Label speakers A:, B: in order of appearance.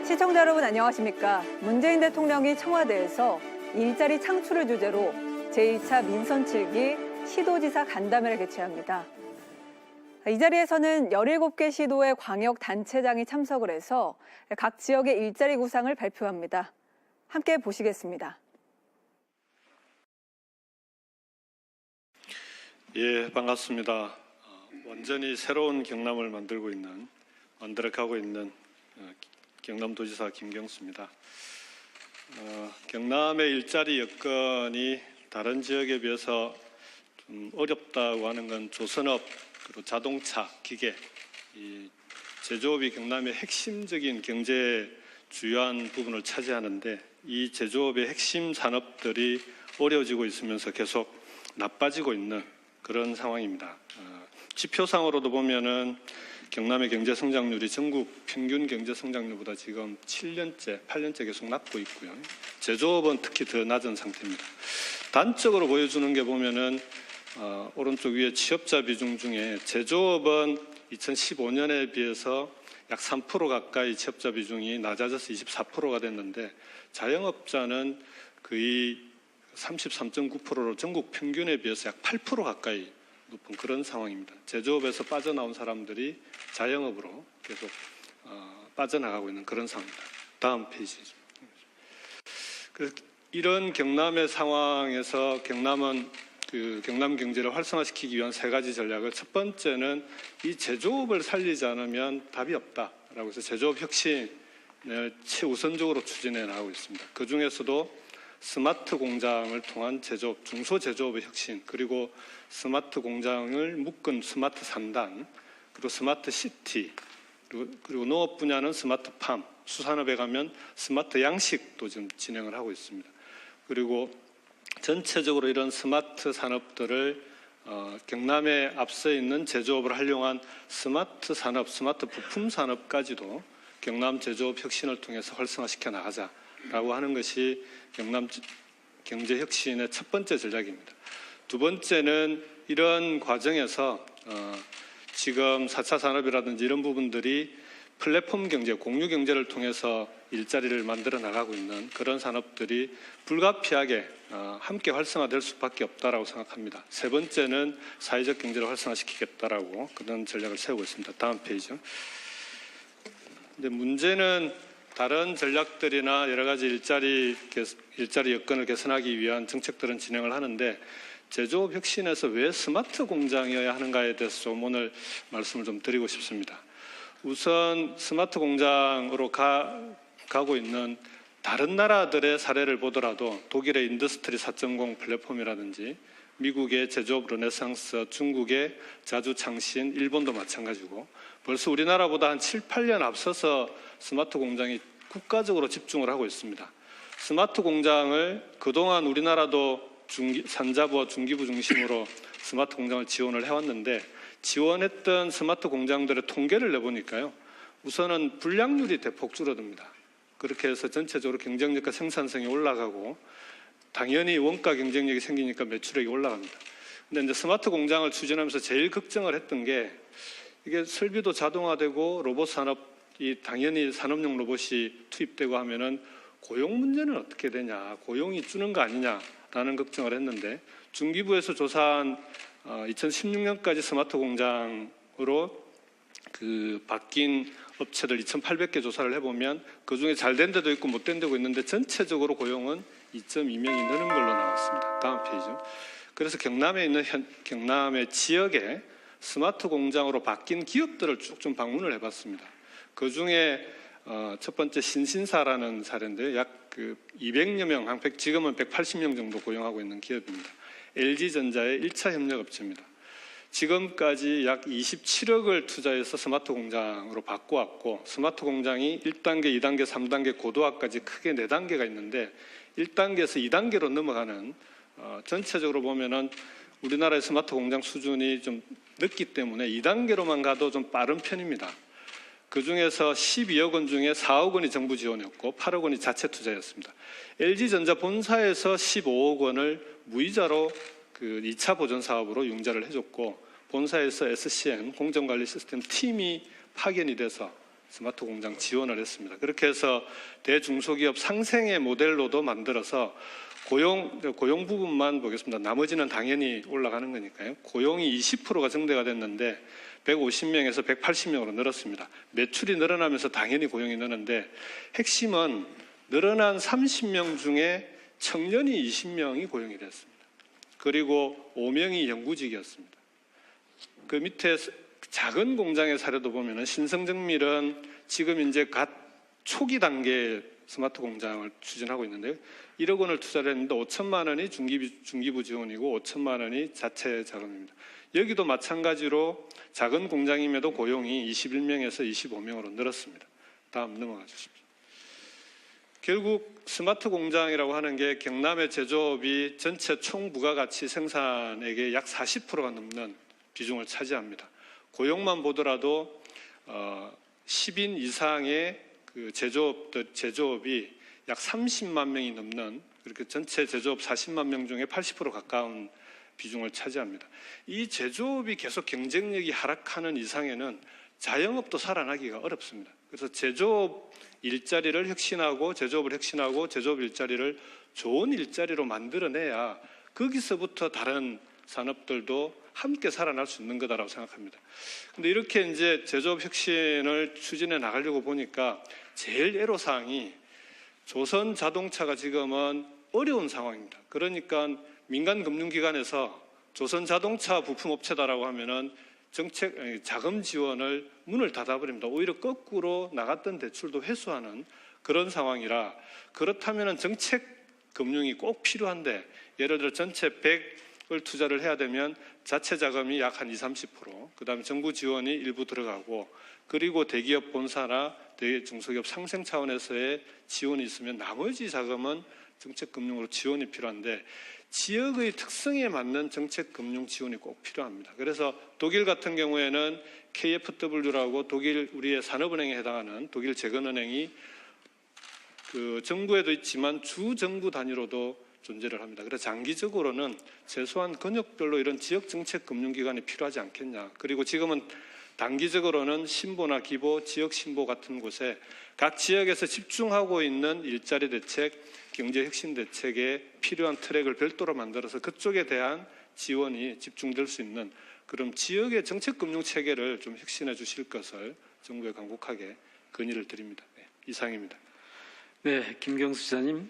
A: 시청자 여러분 안녕하십니까? 문재인 대통령이 청와대에서 일자리 창출을 주제로 제2차 민선 7기 시도지사 간담회를 개최합니다. 이 자리에서는 17개 시도의 광역단체장이 참석을 해서 각 지역의 일자리 구상을 발표합니다. 함께 보시겠습니다.
B: 예, 반갑습니다. 완전히 새로운 경남을 만들어가고 있는 경남도지사 김경수입니다. 경남의 일자리 여건이 다른 지역에 비해서 좀 어렵다고 하는 건 조선업, 그리고 자동차, 기계, 이 제조업이 경남의 핵심적인 경제 주요한 부분을 차지하는데 이 제조업의 핵심 산업들이 어려워지고 있으면서 계속 나빠지고 있는 그런 상황입니다. 지표상으로도 보면은 경남의 경제 성장률이 전국 평균 경제 성장률보다 지금 8년째 계속 낮고 있고요. 제조업은 특히 더 낮은 상태입니다. 단적으로 보여주는 게 보면은 오른쪽 위에 취업자 비중 중에 제조업은 2015년에 비해서 약 3% 가까이 취업자 비중이 낮아져서 24%가 됐는데 자영업자는 거의 33.9%로 전국 평균에 비해서 약 8% 가까이 높은 그런 상황입니다. 제조업에서 빠져나온 사람들이 자영업으로 계속 빠져나가고 있는 그런 상황입니다. 다음 페이지죠. 이런 경남의 상황에서 경남은 경남 경제를 활성화시키기 위한 3가지 전략을, 첫 번째는 이 제조업을 살리지 않으면 답이 없다라고 해서 제조업 혁신을 최우선적으로 추진해 나가고 있습니다. 그 중에서도 스마트 공장을 통한 제조업, 중소제조업의 혁신, 그리고 스마트 공장을 묶은 스마트 산단, 그리고 스마트 시티, 그리고 농업 분야는 스마트 팜, 수산업에 가면 스마트 양식도 지금 진행을 하고 있습니다. 그리고 전체적으로 이런 스마트 산업들을 경남에 앞서 있는 제조업을 활용한 스마트 산업, 스마트 부품 산업까지도 경남 제조업 혁신을 통해서 활성화시켜 나가자라고 하는 것이 경남 경제 혁신의 첫 번째 전략입니다. 두 번째는 이런 과정에서 지금 4차 산업이라든지 이런 부분들이 플랫폼 경제, 공유 경제를 통해서 일자리를 만들어 나가고 있는 그런 산업들이 불가피하게 함께 활성화될 수밖에 없다라고 생각합니다. 세 번째는 사회적 경제를 활성화시키겠다라고 그런 전략을 세우고 있습니다. 다음 페이지죠. 근데 문제는 다른 전략들이나 여러 가지 일자리 여건을 개선하기 위한 정책들은 진행을 하는데 제조업 혁신에서 왜 스마트 공장이어야 하는가에 대해서 좀 오늘 말씀을 좀 드리고 싶습니다. 우선 스마트 공장으로 가고 있는 다른 나라들의 사례를 보더라도 독일의 인더스트리 4.0 플랫폼이라든지 미국의 제조업 르네상스, 중국의 자주창신, 일본도 마찬가지고 벌써 우리나라보다 한 7, 8년 앞서서 스마트 공장이 국가적으로 집중을 하고 있습니다. 스마트 공장을 그동안 우리나라도 산자부와 중기부 중심으로 스마트 공장을 지원을 해왔는데 지원했던 스마트 공장들의 통계를 내보니까요. 우선은 불량률이 대폭 줄어듭니다. 그렇게 해서 전체적으로 경쟁력과 생산성이 올라가고 당연히 원가 경쟁력이 생기니까 매출액이 올라갑니다. 근데 이제 스마트 공장을 추진하면서 제일 걱정을 했던 게 이게 설비도 자동화되고 로봇 산업이 당연히 산업용 로봇이 투입되고 하면은 고용 문제는 어떻게 되냐, 고용이 주는 거 아니냐라는 걱정을 했는데 중기부에서 조사한 2016년까지 스마트 공장으로 바뀐 업체들 2,800개 조사를 해보면 그중에 잘 된 데도 있고 못 된 데도 있는데 전체적으로 고용은 2.2명이 느는 걸로 나왔습니다. 다음 페이지죠. 그래서 경남에 있는 경남의 지역에 스마트 공장으로 바뀐 기업들을 쭉 좀 방문을 해봤습니다. 그중에 첫 번째 신신사라는 사례인데요. 약 200여 명, 지금은 180명 정도 고용하고 있는 기업입니다. LG전자의 1차 협력업체입니다. 지금까지 약 27억을 투자해서 스마트 공장으로 바꿔왔고 스마트 공장이 1단계, 2단계, 3단계 고도화까지 크게 4단계가 있는데 1단계에서 2단계로 넘어가는 전체적으로 보면은 우리나라의 스마트 공장 수준이 좀 늦기 때문에 2단계로만 가도 좀 빠른 편입니다. 그중에서 12억 원 중에 4억 원이 정부 지원이었고 8억 원이 자체 투자였습니다. LG전자 본사에서 15억 원을 무이자로 그 2차 보전 사업으로 융자를 해줬고 본사에서 SCM 공정관리 시스템 팀이 파견이 돼서 스마트 공장 지원을 했습니다. 그렇게 해서 대중소기업 상생의 모델로도 만들어서 고용 부분만 보겠습니다. 나머지는 당연히 올라가는 거니까요. 고용이 20%가 증대가 됐는데 150명에서 180명으로 늘었습니다. 매출이 늘어나면서 당연히 고용이 느는데 핵심은 늘어난 30명 중에 청년이 20명이 고용이 됐습니다. 그리고 5명이 영구직이었습니다. 그 밑에 작은 공장의 사례도 보면은 신성정밀은 지금 이제 갓 초기 단계 스마트 공장을 추진하고 있는데요. 1억 원을 투자를 했는데 5천만 원이 중기부 지원이고 5천만 원이 자체 자금입니다. 여기도 마찬가지로 작은 공장임에도 고용이 21명에서 25명으로 늘었습니다. 다음 넘어가 주십시오. 결국 스마트 공장이라고 하는 게 경남의 제조업이 전체 총 부가가치 생산액의 약 40%가 넘는 비중을 차지합니다. 고용만 보더라도 10인 이상의 그 제조업이 약 30만 명이 넘는 그렇게 전체 제조업 40만 명 중에 80% 가까운 비중을 차지합니다. 이 제조업이 계속 경쟁력이 하락하는 이상에는 자영업도 살아나기가 어렵습니다. 그래서 제조업 일자리를 혁신하고 제조업을 혁신하고 제조업 일자리를 좋은 일자리로 만들어내야 거기서부터 다른 산업들도 함께 살아날 수 있는 거다라고 생각합니다. 근데 이렇게 이제 제조업 혁신을 추진해 나가려고 보니까 제일 애로사항이 조선 자동차가 지금은 어려운 상황입니다. 그러니까 민간 금융기관에서 조선 자동차 부품업체다라고 하면은 자금 지원을 문을 닫아버립니다. 오히려 거꾸로 나갔던 대출도 회수하는 그런 상황이라 그렇다면 정책 금융이 꼭 필요한데 예를 들어 전체 100을 투자를 해야 되면 자체 자금이 약 한 20-30%, 그다음에 정부 지원이 일부 들어가고 그리고 대기업 본사나 대중소기업 상생 차원에서의 지원이 있으면 나머지 자금은 정책 금융으로 지원이 필요한데 지역의 특성에 맞는 정책 금융 지원이 꼭 필요합니다. 그래서 독일 같은 경우에는 KfW라고 독일 우리의 산업은행에 해당하는 독일 재건은행이 그 정부에도 있지만 주 정부 단위로도 존재를 합니다. 그래서 장기적으로는 최소한 권역별로 이런 지역 정책 금융기관이 필요하지 않겠냐. 그리고 지금은 단기적으로는 신보나 기보, 지역 신보 같은 곳에 각 지역에서 집중하고 있는 일자리 대책, 경제 혁신 대책에 필요한 트랙을 별도로 만들어서 그쪽에 대한 지원이 집중될 수 있는 그런 지역의 정책 금융 체계를 좀 혁신해 주실 것을 정부에 간곡하게 건의를 드립니다. 네, 이상입니다.
C: 네, 김경수 지사님.